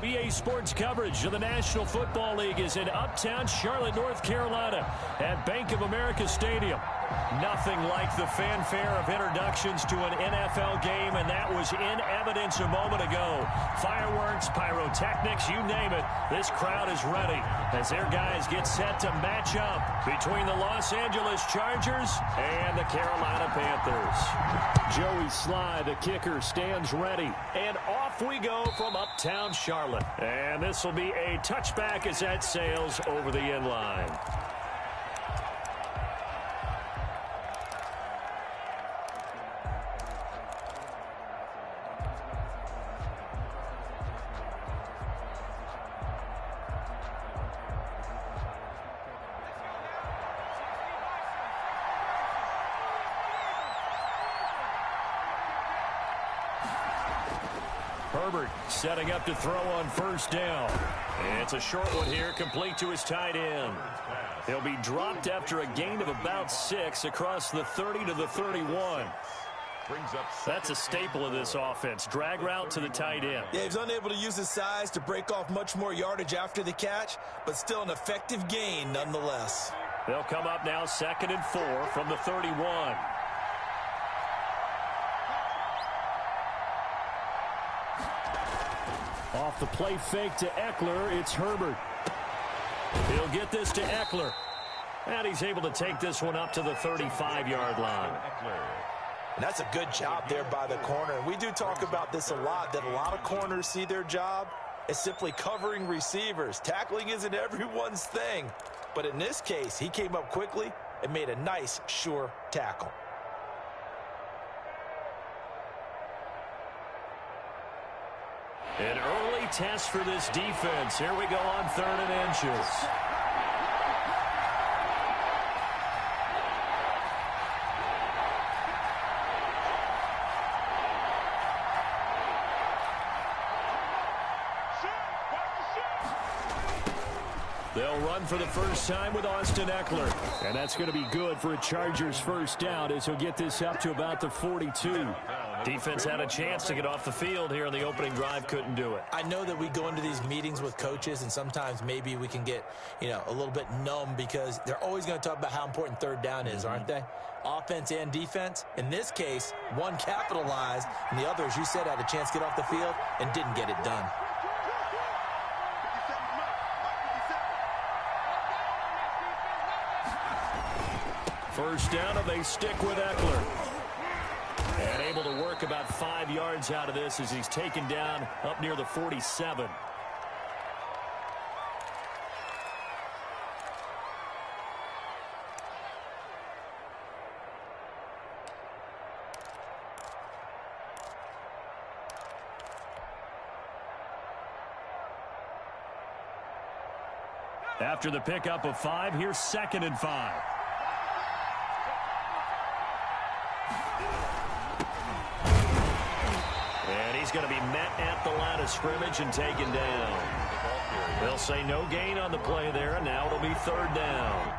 BA Sports coverage of the National Football League is in uptown Charlotte, North Carolina at Bank of America Stadium. Nothing like the fanfare of introductions to an NFL game, and that was in evidence a moment ago. Fireworks, pyrotechnics, you name it. This crowd is ready as their guys get set to match up between the Los Angeles Chargers and the Carolina Panthers. Joey Sly, the kicker, stands ready, and off we go from uptown Charlotte. And this will be a touchback as that sails over the end line. Herbert setting up to throw on first down. It's a short one here, complete to his tight end. He'll be dropped after a gain of about 6 across the 30 to the 31. That's a staple of this offense. Drag route to the tight end. Yeah, he was unable to use his size to break off much more yardage after the catch, but still an effective gain nonetheless. They'll come up now 2nd and 4 from the 31. Off the play fake to Eckler, it's Herbert. He'll get this to Eckler. And he's able to take this one up to the 35-yard line. And that's a good job there by the corner. And we do talk about this a lot, that a lot of corners see their job as simply covering receivers. Tackling isn't everyone's thing. But in this case, he came up quickly and made a nice, sure tackle. An early test for this defense. Here we go on 3rd and inches. They'll run for the first time with Austin Eckler. And that's going to be good for a Chargers first down as he'll get this up to about the 42. Defense had a chance to get off the field here in the opening drive, couldn't do it. I know that we go into these meetings with coaches, and sometimes maybe we can get, a little bit numb because they're always going to talk about how important 3rd down is, aren't they? Offense and defense. In this case, one capitalized, and the other, as you said, had a chance to get off the field and didn't get it done. First down, and they stick with Eckler. And able to work about 5 yards out of this as he's taken down up near the 47. After the pickup of 5, here's 2nd and 5. He's going to be met at the line of scrimmage and taken down. They'll say no gain on the play there, and now it'll be 3rd down.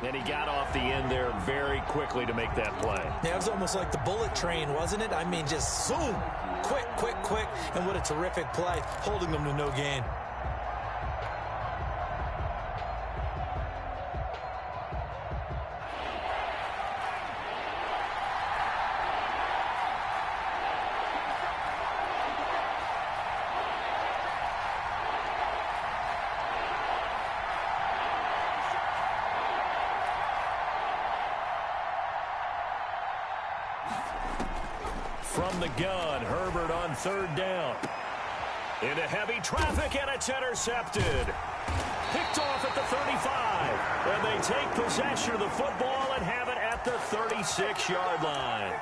And he got off the end there very quickly to make that play. Yeah, it was almost like the bullet train, wasn't it? I mean, just zoom, quick, quick, quick, and what a terrific play, holding them to no gain. From the gun, Herbert on 3rd down. Into heavy traffic, and it's intercepted. Picked off at the 35. And they take possession of the football and have it at the 36-yard line.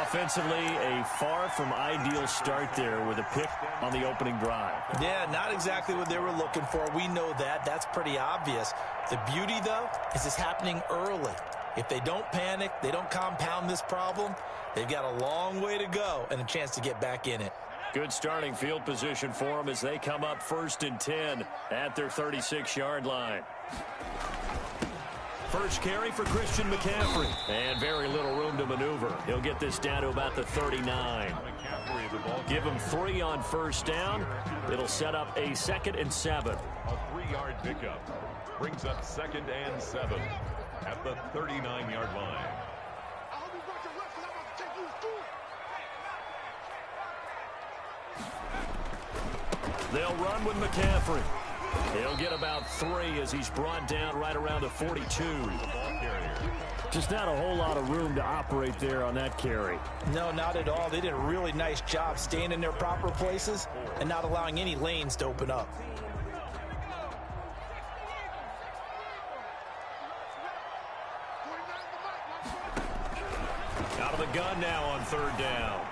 Offensively, a far from ideal start there with a pick on the opening drive. Yeah, not exactly what they were looking for. We know that. That's pretty obvious. The beauty, though, is it's happening early. If they don't panic, they don't compound this problem, they've got a long way to go and a chance to get back in it. Good starting field position for them as they come up 1st and 10 at their 36-yard line. First carry for Christian McCaffrey. And very little room to maneuver. He'll get this down to about the 39. Give him 3 on 1st down. It'll set up a 2nd and 7. A 3-yard pickup brings up 2nd and 7 at the 39-yard line. They'll run with McCaffrey. He'll get about 3 as he's brought down right around the 42. Just not a whole lot of room to operate there on that carry. No, not at all. They did a really nice job staying in their proper places and not allowing any lanes to open up. Out of the gun now on 3rd down.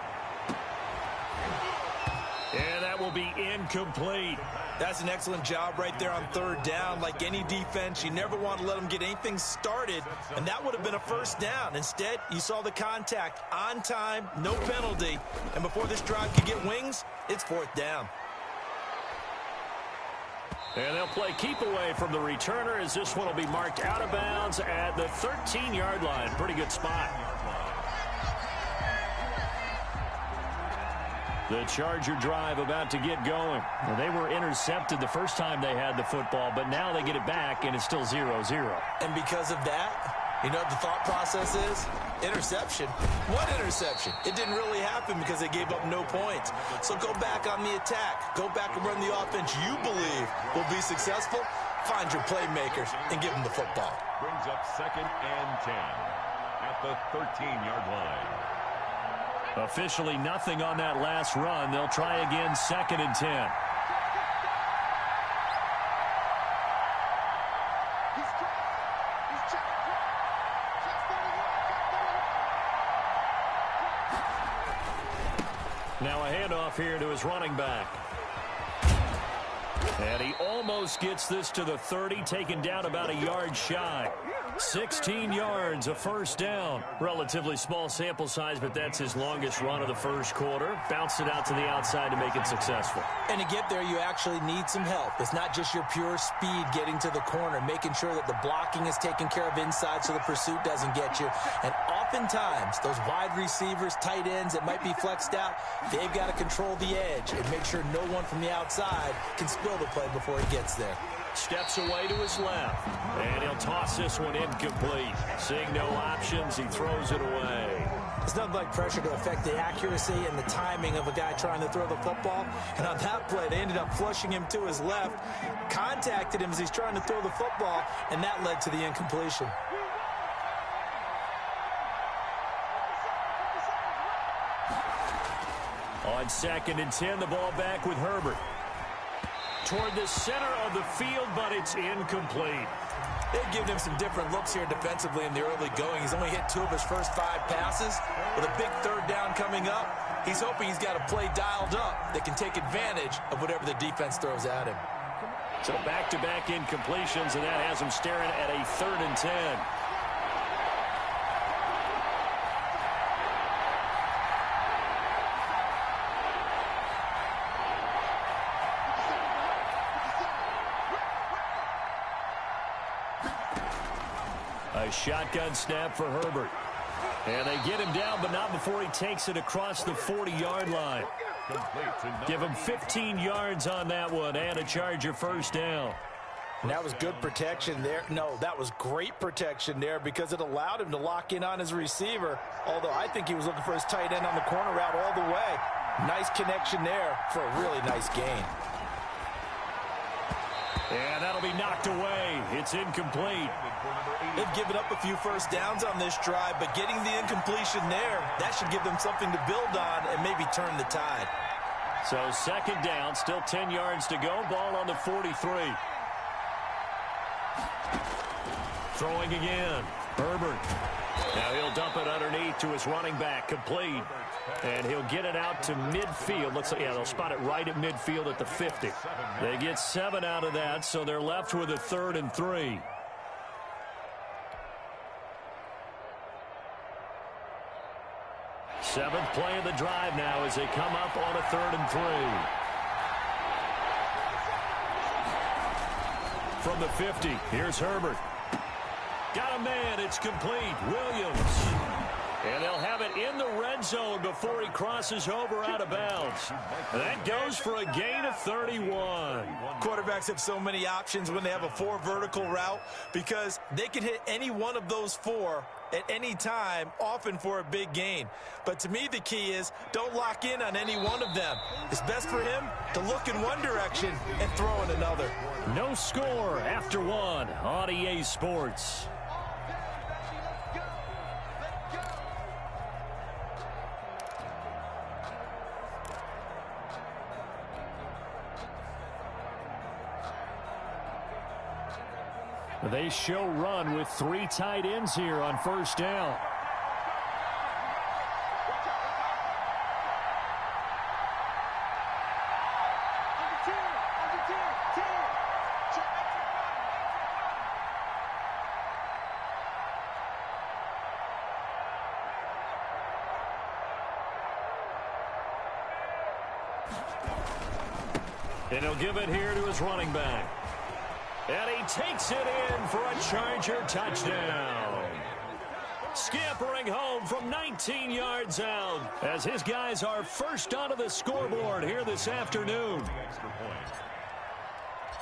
And that will be incomplete. That's an excellent job right there on 3rd down. Like any defense, you never want to let them get anything started, and that would have been a 1st down. Instead, you saw the contact on time, no penalty, and before this drive could get wings, it's 4th down. And they'll play keep away from the returner as this one will be marked out of bounds at the 13-yard line. Pretty good spot. The Charger drive about to get going. Well, they were intercepted the first time they had the football, but now they get it back, and it's still 0-0. And because of that, you know what the thought process is? Interception. What interception? It didn't really happen because they gave up no points. So go back on the attack. Go back and run the offense you believe will be successful. Find your playmakers and give them the football. Brings up 2nd and 10 at the 13-yard line. Officially nothing on that last run. They'll try again 2nd and 10. Now a handoff here to his running back. And he almost gets this to the 30, taken down about a yard shy. 16 yards, a 1st down. Relatively small sample size, but that's his longest run of the first quarter. Bounced it out to the outside to make it successful. And to get there, you actually need some help. It's not just your pure speed getting to the corner, making sure that the blocking is taken care of inside so the pursuit doesn't get you. And oftentimes, those wide receivers, tight ends that might be flexed out, they've got to control the edge and make sure no one from the outside can spill the play before he gets there. Steps away to his left, and he'll toss this one incomplete. Seeing no options, he throws it away. It's nothing like pressure to affect the accuracy and the timing of a guy trying to throw the football. And on that play, they ended up flushing him to his left, contacted him as he's trying to throw the football, and that led to the incompletion. On 2nd and 10, the ball back with Herbert. Toward the center of the field, but it's incomplete. They've given him some different looks here defensively in the early going. He's only hit 2 of his first 5 passes. With a big 3rd down coming up, he's hoping he's got a play dialed up that can take advantage of whatever the defense throws at him. So back-to-back incompletions, and that has him staring at a 3rd and 10. A shotgun snap for Herbert. And they get him down, but not before he takes it across the 40-yard line. Give him 15 yards on that one and a Charger 1st down. And that was good protection there. No, that was great protection there because it allowed him to lock in on his receiver, although I think he was looking for his tight end on the corner route all the way. Nice connection there for a really nice gain. And that'll be knocked away. It's incomplete. They've given up a few 1st downs on this drive, but getting the incompletion there, that should give them something to build on and maybe turn the tide. So 2nd down, still 10 yards to go. Ball on the 43. Throwing again. Herbert. Now he'll dump it underneath to his running back. Complete. And he'll get it out to midfield. Looks like, yeah, they'll spot it right at midfield at the 50. They get 7 out of that, so they're left with a 3rd and 3. Seventh play of the drive now as they come up on a 3rd and 3. From the 50, here's Herbert. Got a man, it's complete. Williams. And they'll have it in the red zone before he crosses over out of bounds. That goes for a gain of 31. Quarterbacks have so many options when they have a 4 vertical route because they can hit any one of those 4 at any time, often for a big gain. But to me, the key is don't lock in on any one of them. It's best for him to look in one direction and throw in another. No score after 1 on EA Sports. They show run with 3 tight ends here on first down. And he'll give it here to his running back. And he takes it in for a Charger touchdown. Scampering home from 19 yards out as his guys are first onto the scoreboard here this afternoon.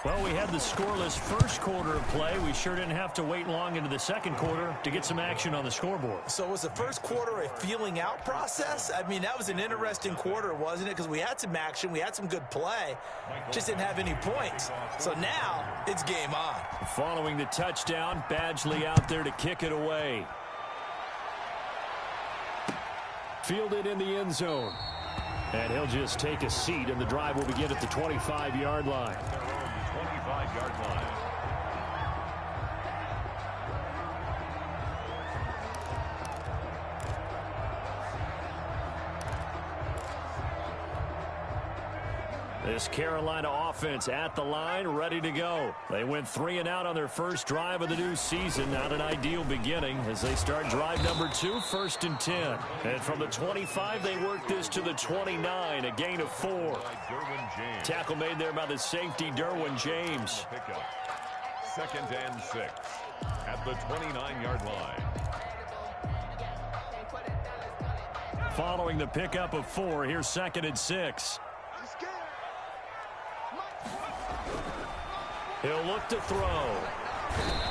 Well, we had the scoreless first quarter of play. We sure didn't have to wait long into the second quarter to get some action on the scoreboard. So was the first quarter a feeling out process? I mean, that was an interesting quarter, wasn't it? Because we had some action, we had some good play, just didn't have any points. So now it's game on. Following the touchdown, Badgley out there to kick it away. Fielded in the end zone. And he'll just take a seat, and the drive will begin at the 25-yard line. 25-yard line. This Carolina offense at the line, ready to go. They went 3 and out on their first drive of the new season. Not an ideal beginning as they start drive number 2, 1st and 10. And from the 25, they work this to the 29, a gain of 4. Tackle made there by the safety, Derwin James. 2nd and 6 at the 29-yard line. Following the pickup of 4, here's 2nd and 6. He'll look to throw.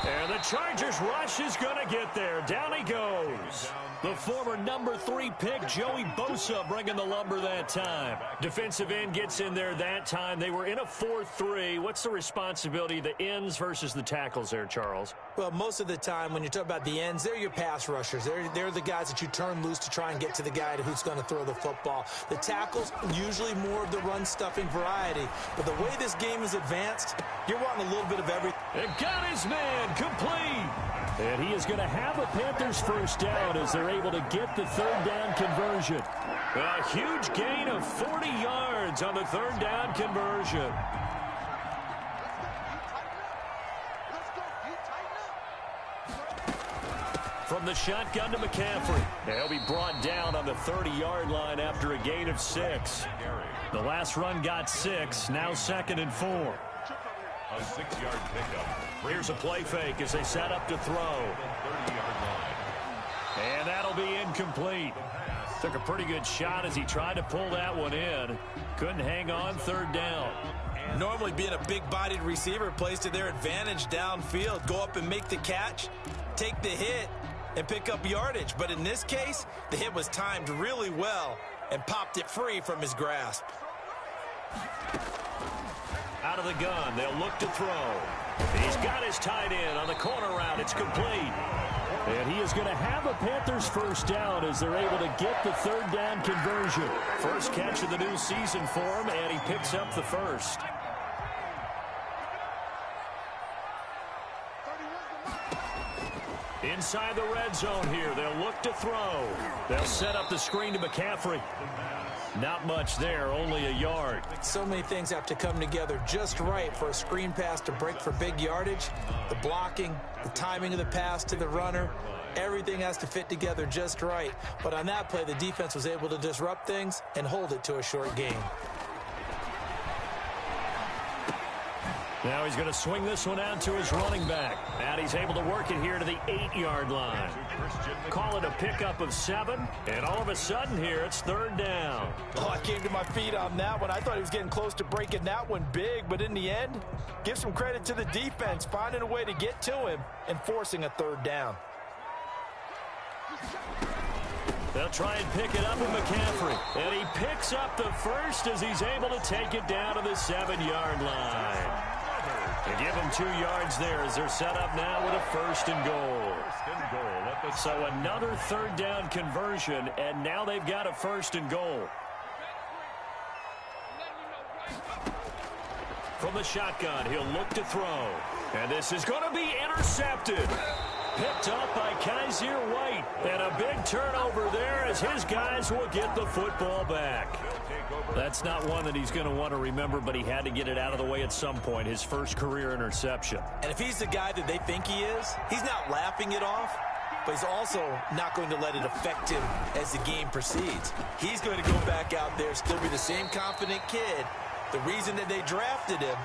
And the Chargers rush is going to get there. Down he goes. The former number 3 pick, Joey Bosa, bringing the lumber that time. Defensive end gets in there that time. They were in a 4-3. What's the responsibility of the ends versus the tackles there, Charles? Well, most of the time when you talk about the ends, they're your pass rushers. They're the guys that you turn loose to try and get to the guy who's going to throw the football. The tackles, usually more of the run-stuffing variety. But the way this game is advanced, you're wanting a little bit of everything. And got his man complete. And he is going to have a Panthers first down as they're able to get the 3rd down conversion. A huge gain of 40 yards on the 3rd down conversion. From the shotgun to McCaffrey. He'll be brought down on the 30-yard line after a gain of 6. The last run got 6, now 2nd and 4. A 6-yard pickup. Here's a play fake as they set up to throw. 30-yard line. And that'll be incomplete. Took a pretty good shot as he tried to pull that one in. Couldn't hang on, 3rd down. Normally being a big-bodied receiver plays to their advantage downfield. Go up and make the catch, take the hit, and pick up yardage. But in this case, the hit was timed really well and popped it free from his grasp. Out of the gun, they'll look to throw. He's got his tight end on the corner route. It's complete. And he is going to have a Panthers first down as they're able to get the 3rd down conversion. First catch of the new season for him, and he picks up the first. Inside the red zone here, they'll look to throw. They'll set up the screen to McCaffrey. Not much there, only a yard. So many things have to come together just right for a screen pass to break for big yardage. The blocking, the timing of the pass to the runner, everything has to fit together just right. But on that play, the defense was able to disrupt things and hold it to a short gain. Now he's going to swing this one out to his running back. And he's able to work it here to the 8-yard line. Call it a pickup of 7. And all of a sudden here, it's 3rd down. Oh, I came to my feet on that one. I thought he was getting close to breaking that one big. But in the end, give some credit to the defense, finding a way to get to him and forcing a 3rd down. They'll try and pick it up with McCaffrey. And he picks up the first as he's able to take it down to the 7-yard line. To give them 2 yards there as they're set up now with a 1st and goal. So another 3rd down conversion, and now they've got a 1st and goal. From the shotgun, he'll look to throw. And this is going to be intercepted. Picked up by Kaiser White. And a big turnover there as his guys will get the football back. That's not one that he's going to want to remember, but he had to get it out of the way at some point, his first career interception. And if he's the guy that they think he is, he's not laughing it off, but he's also not going to let it affect him as the game proceeds. He's going to go back out there, still be the same confident kid, the reason that they drafted him,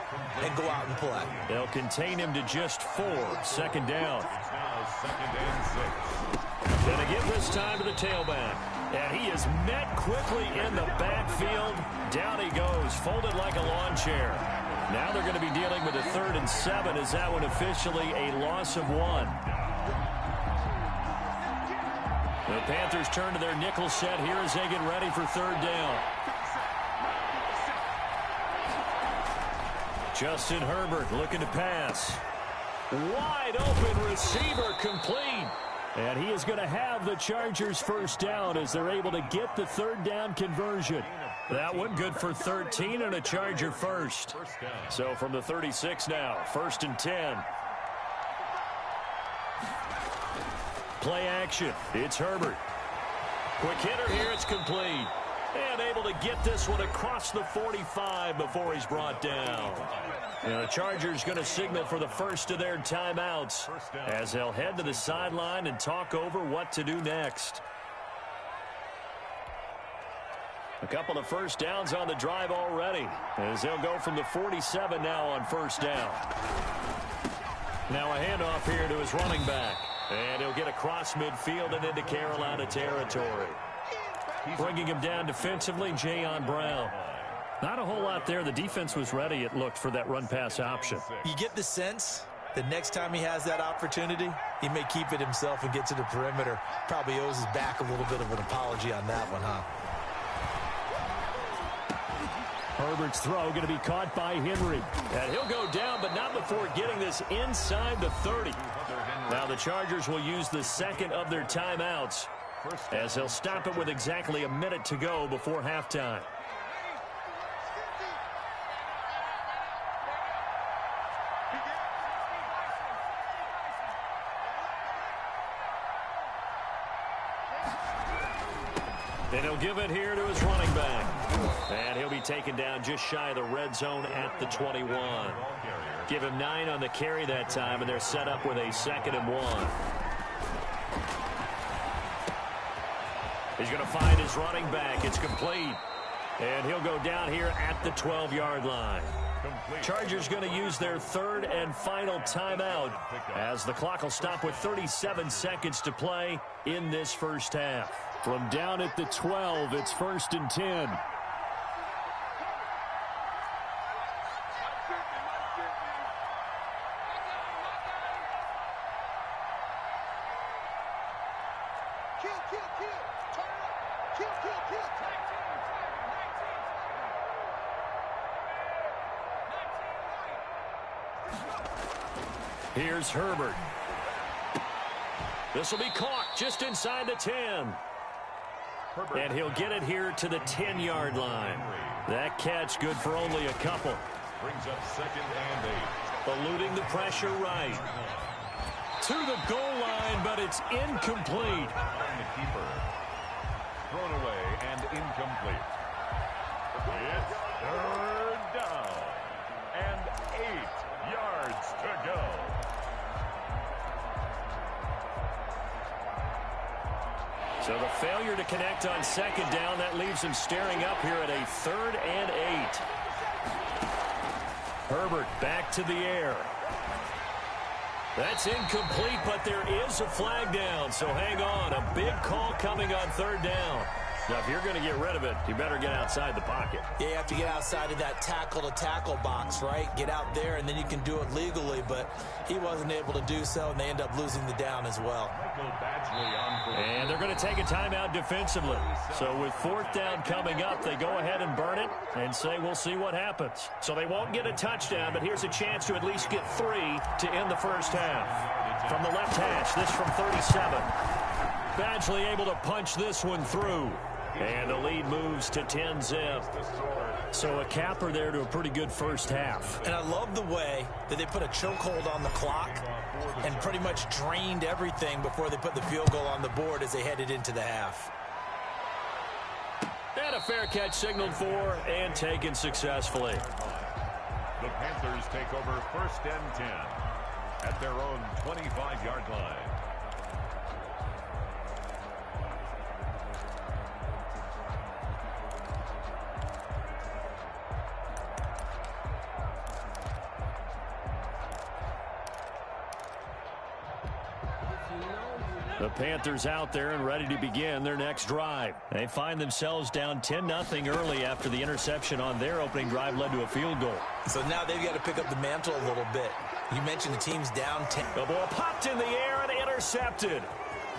and go out and play. They'll contain him to just 4. 2nd down. Gonna give this time to the tailback. And he is met quickly in the backfield. Down he goes, folded like a lawn chair. Now they're going to be dealing with a 3rd and 7 as that one officially a loss of 1. The Panthers turn to their nickel set here as they get ready for 3rd down. Justin Herbert looking to pass. Wide open receiver complete. And he is going to have the Chargers 1st down as they're able to get the 3rd down conversion. That one good for 13 and a Charger 1st. So from the 36 now, 1st and 10. Play action. It's Herbert. Quick hitter here. It's complete. And able to get this one across the 45 before he's brought down. And the Chargers going to signal for the first of their timeouts as they'll head to the sideline and talk over what to do next. A couple of 1st downs on the drive already as they'll go from the 47 now on 1st down. Now a handoff here to his running back. And he'll get across midfield and into Carolina territory. Bringing him down defensively, Jayon Brown. Not a whole lot there. The defense was ready, it looked, for that run-pass option. You get the sense that next time he has that opportunity, he may keep it himself and get to the perimeter. Probably owes his back a little bit of an apology on that one, huh? Herbert's throw going to be caught by Henry. And he'll go down, but not before getting this inside the 30. Now the Chargers will use the 2nd of their timeouts as they'll stop it with exactly a minute to go before halftime. And he'll give it here to his running back. And he'll be taken down just shy of the red zone at the 21. Give him 9 on the carry that time, and they're set up with a 2nd and 1. He's going to find his running back. It's complete. And he'll go down here at the 12-yard line. Chargers going to use their 3rd and final timeout as the clock will stop with 37 seconds to play in this first half. From down at the 12, it's 1st and 10. Here's Herbert. This will be caught just inside the 10. And he'll get it here to the 10-yard line. That catch good for only a couple. Brings up 2nd and 8. Eluding the pressure right. to the goal line, but it's incomplete. The keeper. Thrown away and incomplete. It's third down and 8 yards to go. So the failure to connect on second down, that leaves him staring up here at a 3rd and 8. Herbert back to the air. That's incomplete, but there is a flag down, so hang on. A big call coming on 3rd down. Now, if you're going to get rid of it, you better get outside the pocket. Yeah, you have to get outside of that tackle-to-tackle box, right? Get out there, and then you can do it legally, but he wasn't able to do so, and they end up losing the down as well. And they're going to take a timeout defensively. So with 4th down coming up, they go ahead and burn it and say, we'll see what happens. So they won't get a touchdown, but here's a chance to at least get 3 to end the first half. From the left hash, this from 37. Badgley able to punch this one through. And the lead moves to 10-zip. So a capper there to a pretty good first half. And I love the way that they put a chokehold on the clock and pretty much drained everything before they put the field goal on the board as they headed into the half. And a fair catch signaled for and taken successfully. The Panthers take over 1st and 10 at their own 25-yard line. The Panthers out there and ready to begin their next drive. They find themselves down 10-0 early after the interception on their opening drive led to a field goal. So now they've got to pick up the mantle a little bit. You mentioned the team's down 10. The ball popped in the air and intercepted.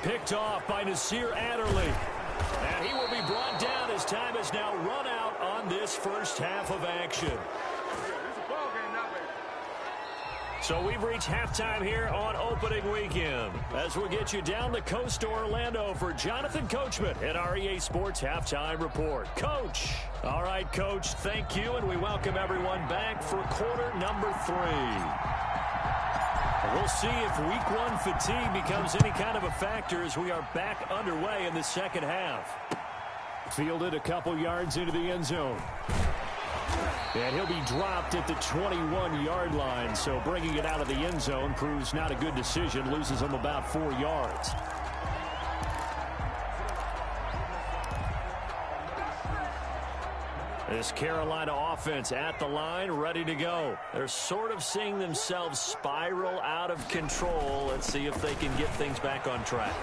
Picked off by Nasir Adderley. And he will be brought down as time has now run out on this first half of action. So we've reached halftime here on opening weekend. As we'll get you down the coast to Orlando for Jonathan Coachman at our EA Sports Halftime Report. Coach. All right, Coach, thank you, and we welcome everyone back for quarter number 3. We'll see if week 1 fatigue becomes any kind of a factor as we are back underway in the second half. Fielded a couple yards into the end zone. And he'll be dropped at the 21-yard line, so bringing it out of the end zone proves not a good decision, loses him about 4 yards. This Carolina offense at the line, ready to go. They're sort of seeing themselves spiral out of control. Let's see if they can get things back on track.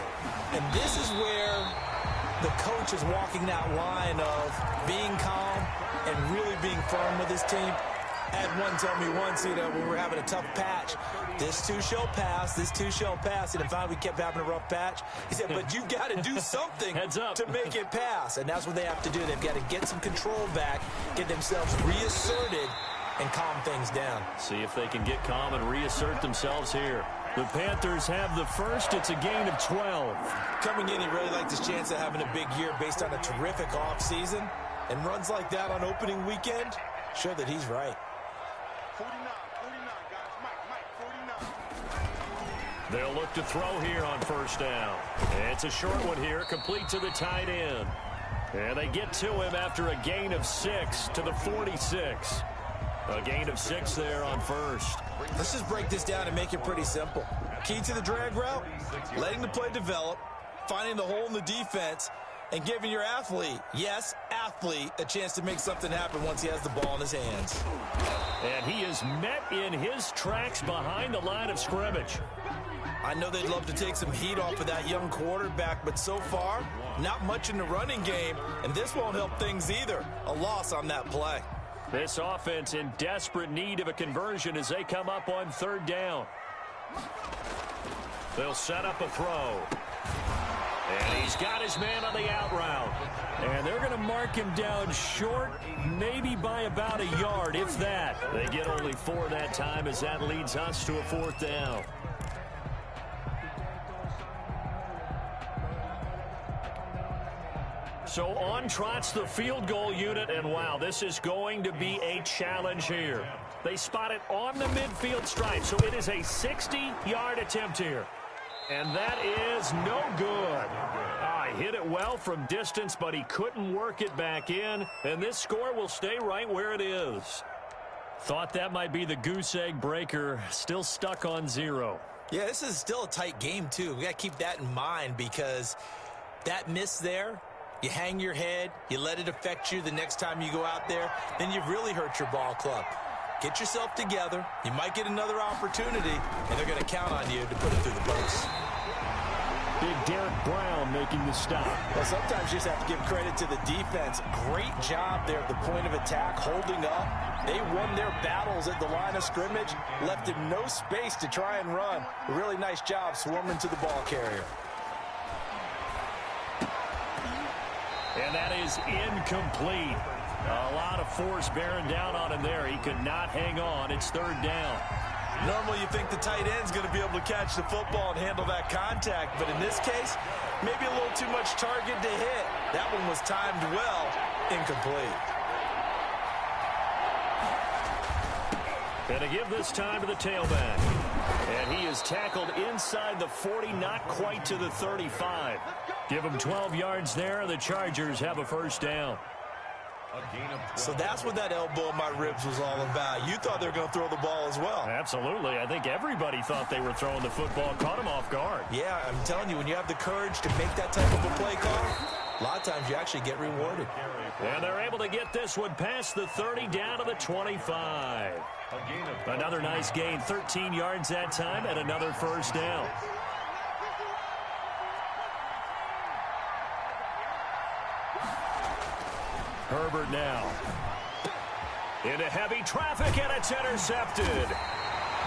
And this is where the coach is walking that line of being calm and really being firm with his team. I had one tell me once, when we were having a tough patch, this too shall pass, this too shall pass. And finally we kept having a rough patch. He said, but you've got to do something to make it pass. And that's what they have to do. They've got to get some control back, get themselves reasserted, and calm things down. See if they can get calm and reassert themselves here. The Panthers have the first. It's a gain of 12. Coming in, he really liked his chance of having a big year based on a terrific offseason. And runs like that on opening weekend show that he's right. 49, guys. Mike, 49. They'll look to throw here on first down. It's a short one here, complete to the tight end. And they get to him after a gain of 6 to the 46. A gain of 6 there on first. Let's just break this down and make it pretty simple. Key to the drag route, letting the play develop, finding the hole in the defense, and giving your athlete, yes, athlete, a chance to make something happen once he has the ball in his hands. And he is met in his tracks behind the line of scrimmage. I know they'd love to take some heat off of that young quarterback, but so far, not much in the running game, and this won't help things either. A loss on that play. This offense in desperate need of a conversion as they come up on third down. They'll set up a throw. And he's got his man on the out route. And they're going to mark him down short, maybe by about a yard, if that. They get only 4 that time as that leads us to a 4th down. So on trots the field goal unit, and wow, this is going to be a challenge here. They spot it on the midfield stripe, so it is a 60-yard attempt here. And that is no good. He hit it well from distance, but he couldn't work it back in, and this score will stay right where it is. Thought that might be the goose egg breaker, still stuck on 0. Yeah, this is still a tight game, too. We got to keep that in mind because that miss there, you hang your head, you let it affect you the next time you go out there, then you've really hurt your ball club. Get yourself together. You might get another opportunity, and they're going to count on you to put it through the post. Big Derek Brown making the stop. Well, sometimes you just have to give credit to the defense. Great job there at the point of attack, holding up. They won their battles at the line of scrimmage, left him no space to try and run. A really nice job swarming to the ball carrier. And that is incomplete. A lot of force bearing down on him there. He could not hang on. It's 3rd down. Normally you think the tight end's going to be able to catch the football and handle that contact, but in this case, maybe a little too much target to hit. That one was timed well, incomplete. And to give this time to the tailback. And he is tackled inside the 40, not quite to the 35. Give him 12 yards there, and the Chargers have a 1st down. So that's what that elbow in my ribs was all about. You thought they were going to throw the ball as well. Absolutely. I think everybody thought they were throwing the football, caught him off guard. Yeah, I'm telling you, when you have the courage to make that type of a play call, a lot of times you actually get rewarded. And they're able to get this one past the 30 down to the 25. Another nice gain, 13 yards that time, and another 1st down. Herbert now. Into heavy traffic, and it's intercepted.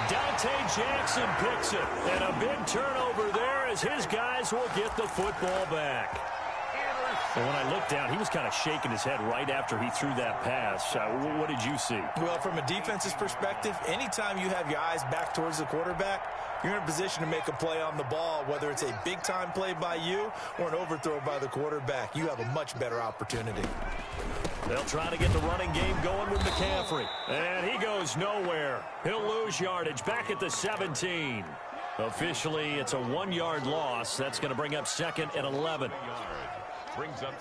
Dante Jackson picks it. And a big turnover there as his guys will get the football back. And when I looked down, he was kind of shaking his head right after he threw that pass. What did you see? Well, from a defense's perspective, anytime you have your eyes back towards the quarterback, you're in a position to make a play on the ball, whether it's a big-time play by you or an overthrow by the quarterback. You have a much better opportunity. They'll try to get the running game going with McCaffrey. And he goes nowhere. He'll lose yardage back at the 17. Officially, it's a 1-yard loss. That's going to bring up 2nd and 11.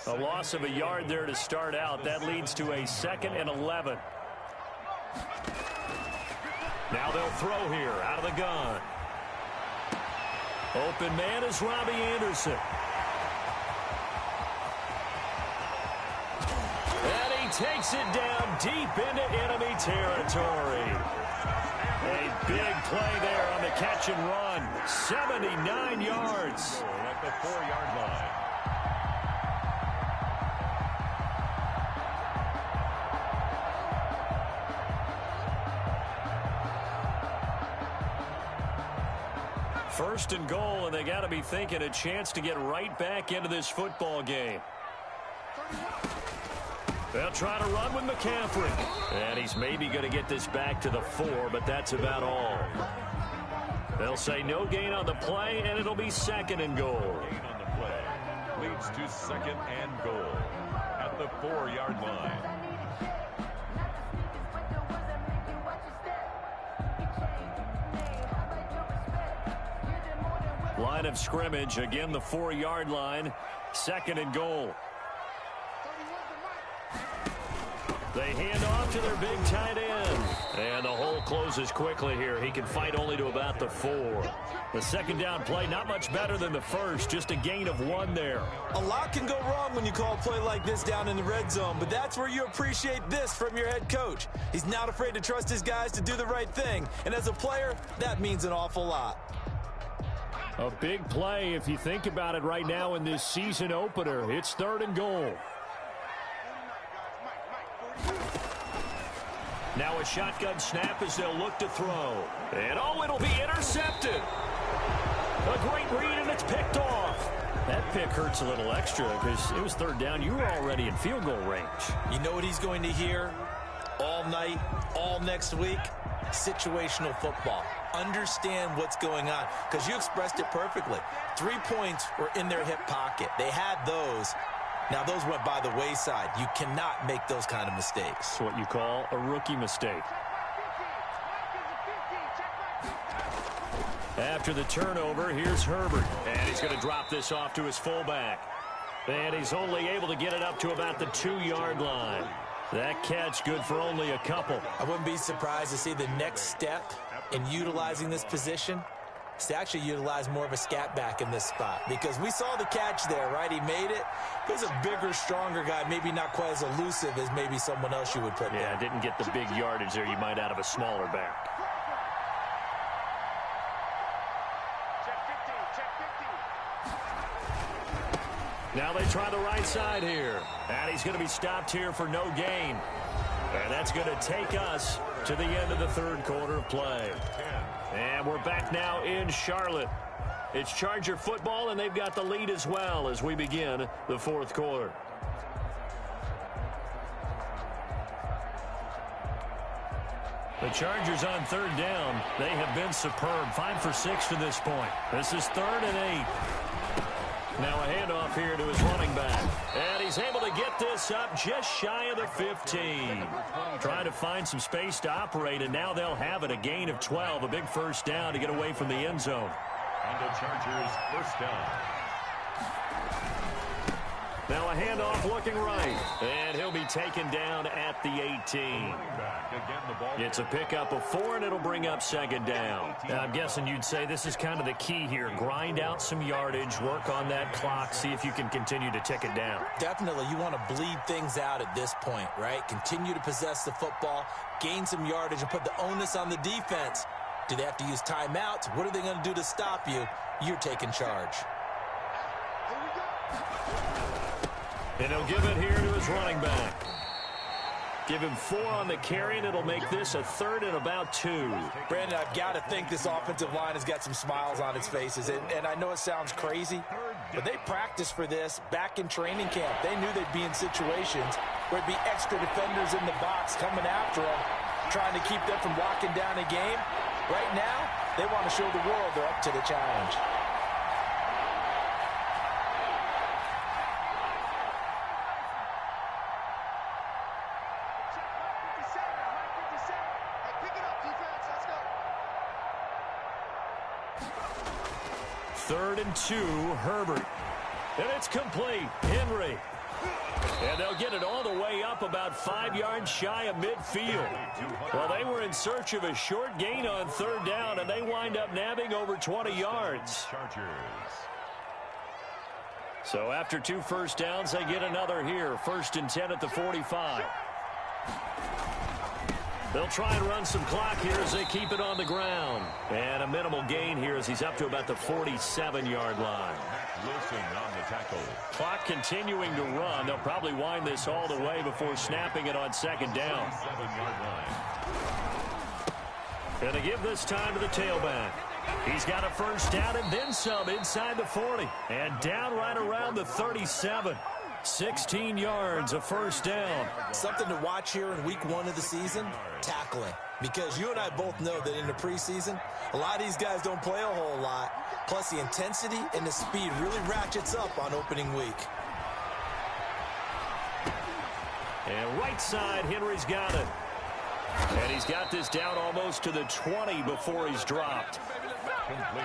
A loss of a yard there to start out. That leads to a 2nd and 11. Now they'll throw here out of the gun. Open man is Robbie Anderson. And he takes it down deep into enemy territory. A big play there on the catch and run. 79 yards. At the 4-yard line. First and goal, and they got to be thinking a chance to get right back into this football game. They'll try to run with McCaffrey. And he's maybe going to get this back to the 4, but that's about all. They'll say no gain on the play, and it'll be 2nd and goal. Gain on the play leads to 2nd and goal at the 4-yard line. Line of scrimmage, again the 4-yard line, 2nd and goal. They hand off to their big tight end. And the hole closes quickly here. He can fight only to about the 4. The 2nd down play, not much better than the first, just a gain of 1 there. A lot can go wrong when you call a play like this down in the red zone, but that's where you appreciate this from your head coach. He's not afraid to trust his guys to do the right thing, and as a player, that means an awful lot. A big play if you think about it right now in this season opener. It's 3rd and goal. Now a shotgun snap as they'll look to throw. And oh, it'll be intercepted. A great read, and it's picked off. That pick hurts a little extra because it was 3rd down. You were already in field goal range. You know what he's going to hear all night, all next week? Situational football. Understand what's going on, because you expressed it perfectly. 3 points were in their hip pocket. They had those. Now, those went by the wayside. You cannot make those kind of mistakes. That's what you call a rookie mistake. After the turnover, here's Herbert. And he's going to drop this off to his fullback. And he's only able to get it up to about the 2-yard line. That catch good for only a couple. I wouldn't be surprised to see the next step in utilizing this position is to actually utilize more of a scat back in this spot. Because we saw the catch there, right? He made it. He was a bigger, stronger guy, maybe not quite as elusive as maybe someone else you would put there. Yeah, didn't get the big yardage there you might out of a smaller back. Now they try the right side here. And he's going to be stopped here for no gain. And that's going to take us to the end of the third quarter of play. And we're back now in Charlotte. It's Charger football, and they've got the lead as well as we begin the fourth quarter. The Chargers on third down. They have been superb. 5 for 6 to this point. This is 3rd and 8. Now a handoff here to his running back. And he's able to get this up just shy of the 15. Trying to find some space to operate, and now they'll have it. A gain of 12, a big first down to get away from the end zone. And the Chargers first down. Now a handoff looking right. And he'll be taken down at the 18. It's a pickup of 4, and it'll bring up 2nd down. Now, I'm guessing you'd say this is kind of the key here. Grind out some yardage, work on that clock, see if you can continue to tick it down. Definitely, you want to bleed things out at this point, right? Continue to possess the football, gain some yardage, and put the onus on the defense. Do they have to use timeouts? What are they going to do to stop you? You're taking charge. And he'll give it here to his running back. Give him 4 on the carry, and it'll make this a 3rd and about 2. Brandon, I've got to think this offensive line has got some smiles on its faces. And I know it sounds crazy, but they practiced for this back in training camp. They knew they'd be in situations where there'd be extra defenders in the box coming after them, trying to keep them from locking down a game. Right now, they want to show the world they're up to the challenge. Third and 2, Herbert. And it's complete. Henry. And they'll get it all the way up about 5 yards shy of midfield. Well, they were in search of a short gain on 3rd down, and they wind up nabbing over 20 yards. So after 2 first downs, they get another here. 1st and 10 at the 45. They'll try and run some clock here as they keep it on the ground. And a minimal gain here as he's up to about the 47-yard line. On the tackle. Clock continuing to run. They'll probably wind this all the way before snapping it on 2nd down. 7-yard line. And to give this time to the tailback. He's got a first down and then some inside the 40. And down right around the 37. 16 yards, a first down. Something to watch here in week 1 of the season, tackling. Because you and I both know that in the preseason, a lot of these guys don't play a whole lot. Plus, the intensity and the speed really ratchets up on opening week. And right side, Henry's got it. And he's got this down almost to the 20 before he's dropped.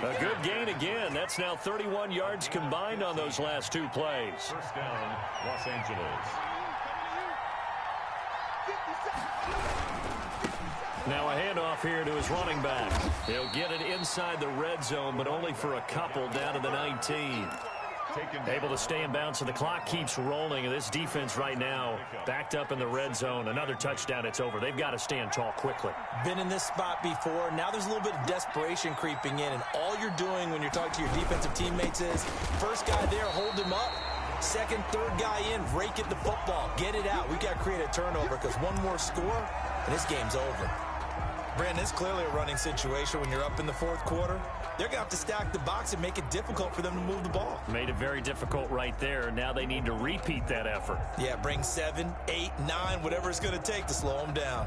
A good gain again. That's now 31 yards combined on those last 2 plays. First down, Los Angeles. Now a handoff here to his running back. He'll get it inside the red zone, but only for a couple down to the 19. Able to stay in bounds, so the clock keeps rolling. And this defense right now backed up in the red zone. Another touchdown, it's over. They've got to stand tall quickly. Been in this spot before. Now there's a little bit of desperation creeping in. And all you're doing when you're talking to your defensive teammates is, first guy there, hold him up. Second, third guy in, rake at the football. Get it out. We got to create a turnover because one more score, and this game's over. Brandon, it's clearly a running situation when you're up in the 4th quarter. They're going to have to stack the box and make it difficult for them to move the ball. Made it very difficult right there. Now they need to repeat that effort. Yeah, bring 7, 8, 9, whatever it's going to take to slow them down.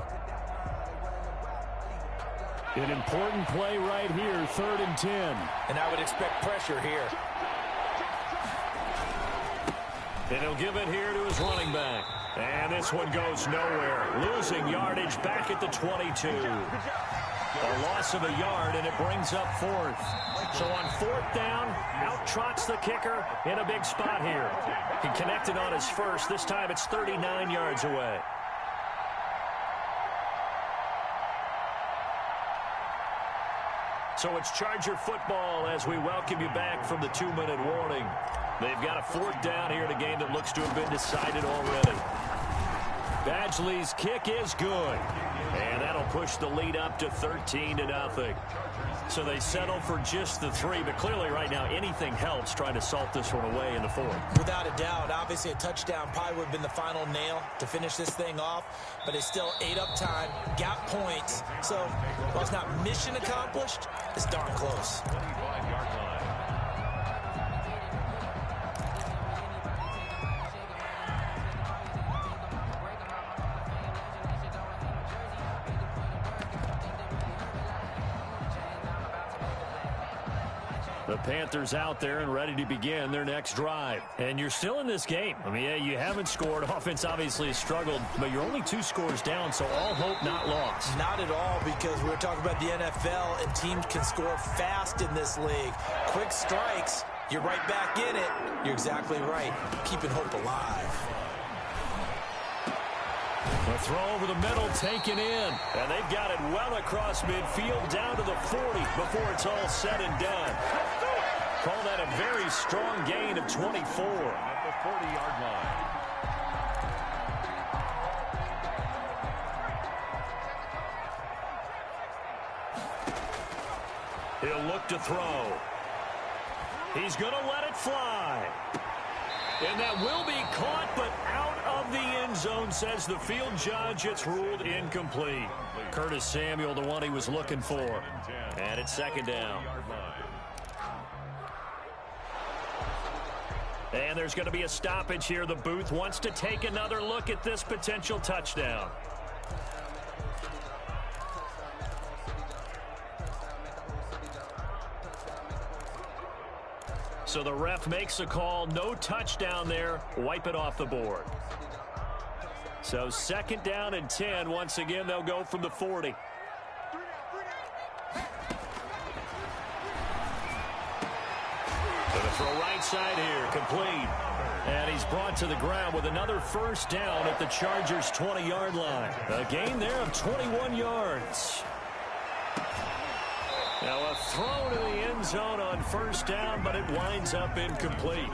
An important play right here, 3rd and 10. And I would expect pressure here. And he'll give it here to his running back. And this one goes nowhere. Losing yardage back at the 22. A loss of a yard, and it brings up fourth. So on fourth down, out trots the kicker in a big spot here. He connected on his first. This time it's 39 yards away. So it's Charger football as we welcome you back from the 2-minute warning. They've got a fourth down here in a game that looks to have been decided already. Badgley's kick is good. And that'll push the lead up to 13-0. So they settle for just the 3, but clearly right now anything helps trying to salt this one away in the fourth. Without a doubt, obviously a touchdown probably would have been the final nail to finish this thing off, but it's still 8-up time, got points. So while it's not mission accomplished, it's darn close. 25-yard line. The Panthers out there and ready to begin their next drive. And you're still in this game. I mean, yeah, you haven't scored. Offense obviously has struggled, but you're only 2 scores down, so all hope not lost. Not at all, because we're talking about the NFL, and teams can score fast in this league. Quick strikes, you're right back in it. You're exactly right. Keeping hope alive. The throw over the middle taken in. And they've got it well across midfield down to the 40 before it's all said and done. Call that a very strong gain of 24. At the 40-yard line. He'll look to throw. He's going to let it fly. And that will be caught, but out of the end zone, says the field judge. It's ruled incomplete. Curtis Samuel, the one he was looking for. And it's second down. And there's going to be a stoppage here. The booth wants to take another look at this potential touchdown. So the ref makes a call. No touchdown there. Wipe it off the board. So second down and 10. Once again, they'll go from the 40. To the throw right side here. Complete. And he's brought to the ground with another first down at the Chargers' 20-yard line. A gain there of 21 yards. Now a throw to the end zone on first down, but it winds up incomplete.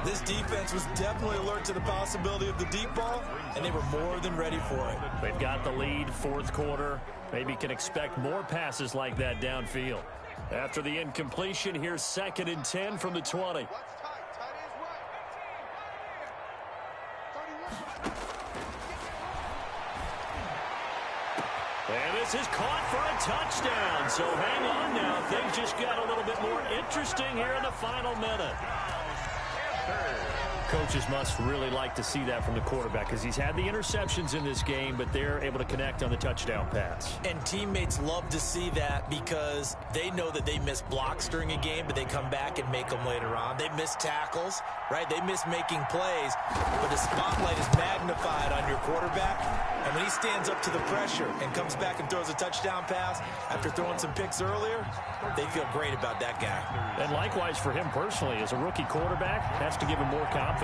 This defense was definitely alert to the possibility of the deep ball, and they were more than ready for it. They've got the lead, fourth quarter. Maybe can expect more passes like that downfield. After the incompletion, here's second and 10 from the 20. And this is caught for a touchdown. So hang on now. Things just got a little bit more interesting here in the final minute. Coaches must really like to see that from the quarterback because he's had the interceptions in this game, but they're able to connect on the touchdown pass. And teammates love to see that because they know that they miss blocks during a game, but they come back and make them later on. They miss tackles, right? They miss making plays, but the spotlight is magnified on your quarterback. And when he stands up to the pressure and comes back and throws a touchdown pass after throwing some picks earlier, they feel great about that guy. And likewise for him personally, as a rookie quarterback, has to give him more confidence.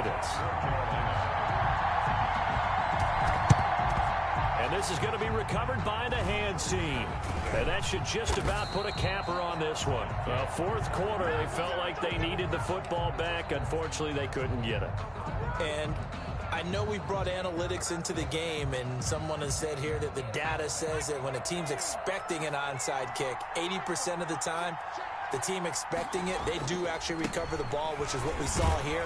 And this is going to be recovered by the hands team. And that should just about put a capper on this one. Well, fourth quarter, they felt like they needed the football back. Unfortunately, they couldn't get it. And I know we brought analytics into the game, and someone has said here that the data says that when a team's expecting an onside kick, 80% of the time, the team expecting it, they do actually recover the ball, which is what we saw here.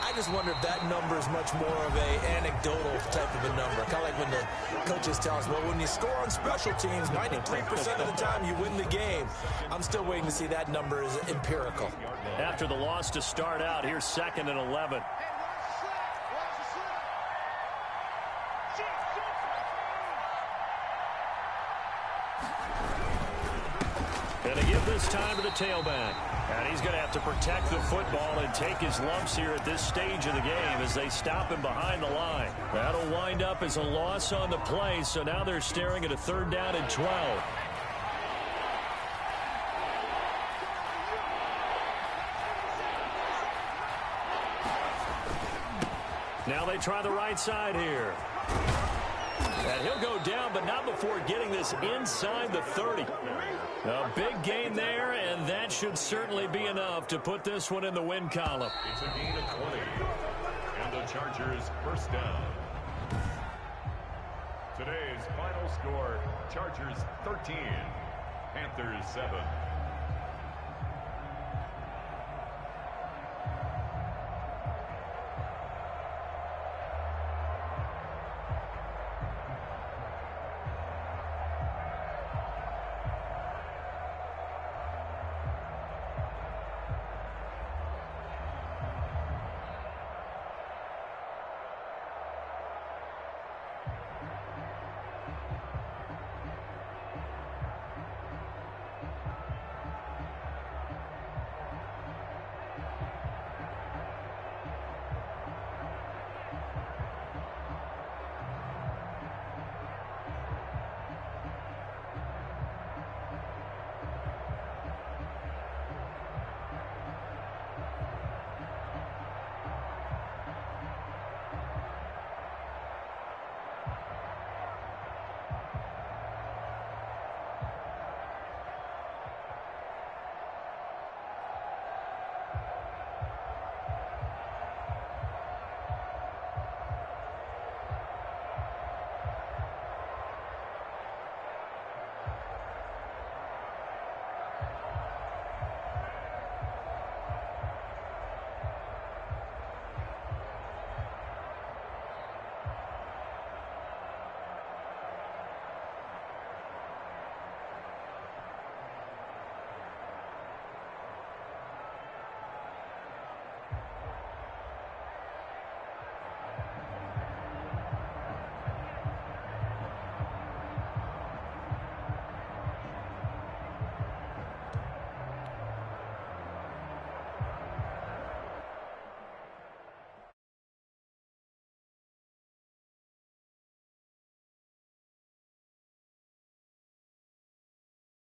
I just wonder if that number is much more of an anecdotal type of a number. Kind of like when the coaches tell us, well, when you score on special teams, 93% of the time you win the game. I'm still waiting to see that number is empirical. After the loss to start out, here's second and 11. And to give this this time to the tailback. And he's going to have to protect the football and take his lumps here at this stage of the game as they stop him behind the line. That'll wind up as a loss on the play, so now they're staring at a 3rd down and 12. Now they try the right side here. And he'll go down, but not before getting this inside the 30. A big gain there, and that should certainly be enough to put this one in the win column. It's a gain of 20. And the Chargers first down. Today's final score, Chargers 13, Panthers 7.